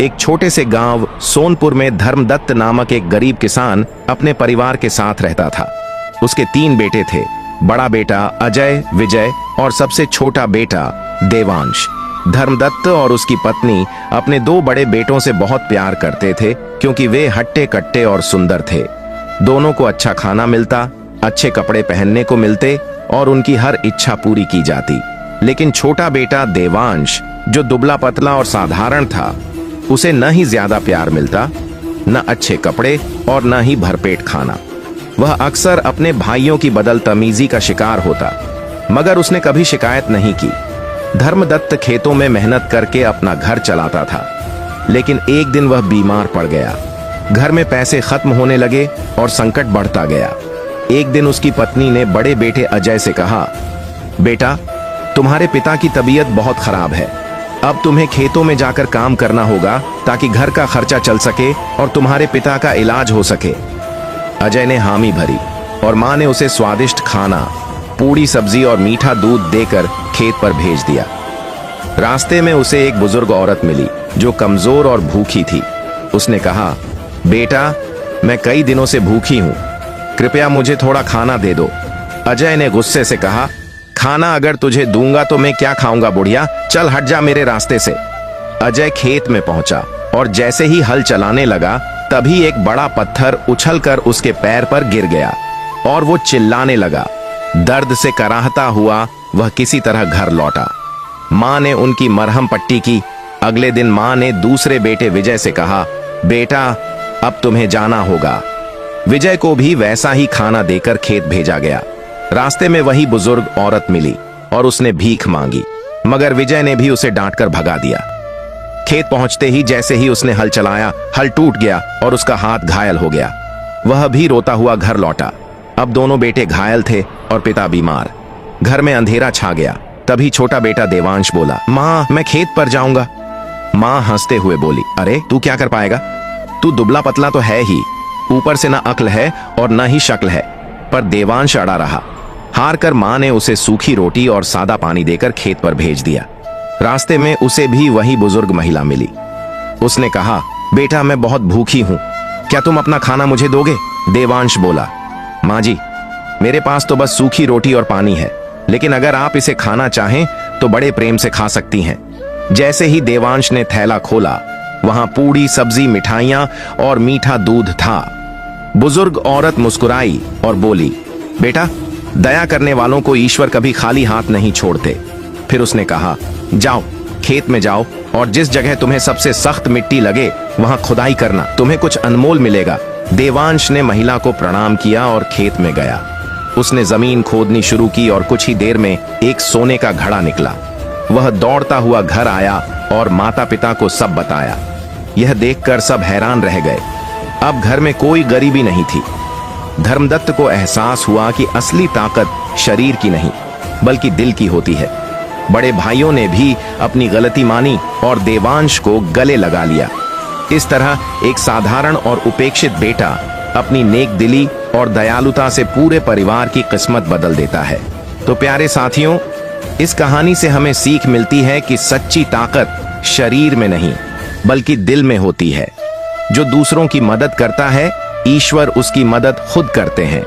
एक छोटे से गांव सोनपुर में धर्मदत्त नामक एक गरीब किसान अपने परिवार के साथ रहता था। उसके 3 बेटे थे, बड़ा बेटा अजय, विजय और सबसे छोटा बेटा देवांश। धर्मदत्त और उसकी पत्नी अपने 2 बड़े बेटों से बहुत प्यार करते थे क्योंकि वे हट्टे कट्टे और सुंदर थे। दोनों को अच्छा खाना मिलता, अच्छे कपड़े पहनने को मिलते और उनकी हर इच्छा पूरी की जाती। लेकिन छोटा बेटा देवांश, जो दुबला पतला और साधारण था, उसे न ही ज्यादा प्यार मिलता, न अच्छे कपड़े और न ही भरपेट खाना। वह अक्सर अपने भाइयों की बदतमीजी का शिकार होता, मगर उसने कभी शिकायत नहीं की। धर्मदत्त खेतों में मेहनत करके अपना घर चलाता था, लेकिन एक दिन वह बीमार पड़ गया। घर में पैसे खत्म होने लगे और संकट बढ़ता गया। एक दिन उसकी पत्नी ने बड़े बेटे अजय से कहा, बेटा, तुम्हारे पिता की तबीयत बहुत खराब है। अब तुम्हें खेतों में जाकर काम करना होगा ताकि घर का खर्चा चल सके और तुम्हारे पिता का इलाज हो सके। अजय ने हामी भरी और मां ने उसे स्वादिष्ट खाना, पूड़ी सब्जी और मीठा दूध देकर खेत पर भेज दिया। रास्ते में उसे एक बुजुर्ग औरत मिली जो कमजोर और भूखी थी। उसने कहा, बेटा, मैं कई दिनों से भूखी हूं, कृपया मुझे थोड़ा खाना दे दो। अजय ने गुस्से से कहा, खाना अगर तुझे दूंगा तो मैं क्या खाऊंगा बुढ़िया, चल हट जा मेरे रास्ते से। अजय खेत में पहुंचा और जैसे ही हल चलाने लगा तभी एक बड़ा पत्थर उछलकर उसके पैर पर गिर गया और वो चिल्लाने लगा। दर्द से कराहता हुआ वह किसी तरह घर लौटा। मां ने उनकी मरहम पट्टी की। अगले दिन मां ने दूसरे बेटे विजय से कहा, बेटा, अब तुम्हें जाना होगा। विजय को भी वैसा ही खाना देकर खेत भेजा गया। रास्ते में वही बुजुर्ग औरत मिली और उसने भीख मांगी, मगर विजय ने भी उसे डांटकर भगा दिया। खेत पहुंचते ही जैसे ही उसने हल चलाया, हल टूट गया और उसका हाथ घायल हो गया। वह भी रोता हुआ घर लौटा। अब दोनों बेटे घायल थे और पिता बीमार। घर में अंधेरा छा गया। तभी छोटा बेटा देवांश बोला, माँ, मैं खेत पर जाऊंगा। माँ हंसते हुए बोली, अरे तू क्या कर पाएगा, तू दुबला पतला तो है ही, ऊपर से ना अक्ल है और ना ही शक्ल है। पर देवांश अड़ा रहा। हार कर मां ने उसे सूखी रोटी और सादा पानी देकर खेत पर भेज दिया। रास्ते में उसे भी वही बुजुर्ग महिला मिली। उसने कहा, बेटा, मैं बहुत भूखी हूं, क्या तुम अपना खाना मुझे दोगे? देवांश बोला, मां जी, मेरे पास तो बस सूखी रोटी और पानी है, लेकिन अगर आप इसे खाना चाहें तो बड़े प्रेम से खा सकती हैं। जैसे ही देवांश ने थैला खोला, वहां पूड़ी सब्जी, मिठाइयां और मीठा दूध था। बुजुर्ग औरत मुस्कुराई और बोली, बेटा, दया करने वालों को ईश्वर कभी खाली हाथ नहीं छोड़ते। फिर उसने कहा, जाओ, खेत में जाओ और जिस जगह तुम्हें सबसे सख्त मिट्टी लगे वहां खुदाई करना, तुम्हें कुछ अनमोल मिलेगा। देवांश ने महिला को प्रणाम किया और खेत में गया। उसने जमीन खोदनी शुरू की और कुछ ही देर में एक सोने का घड़ा निकला। वह दौड़ता हुआ घर आया और माता पिता को सब बताया। यह देखकर सब हैरान रह गए। अब घर में कोई गरीबी नहीं थी। धर्मदत्त को एहसास हुआ कि असली ताकत शरीर की नहीं बल्कि दिल की होती है। बड़े भाइयों ने भी अपनी गलती मानी और देवांश को गले लगा लिया। इस तरह एक साधारण और उपेक्षित बेटा अपनी नेक दिली और दयालुता से पूरे परिवार की किस्मत बदल देता है। तो प्यारे साथियों, इस कहानी से हमें सीख मिलती है कि सच्ची ताकत शरीर में नहीं बल्कि दिल में होती है। जो दूसरों की मदद करता है, ईश्वर उसकी मदद खुद करते हैं।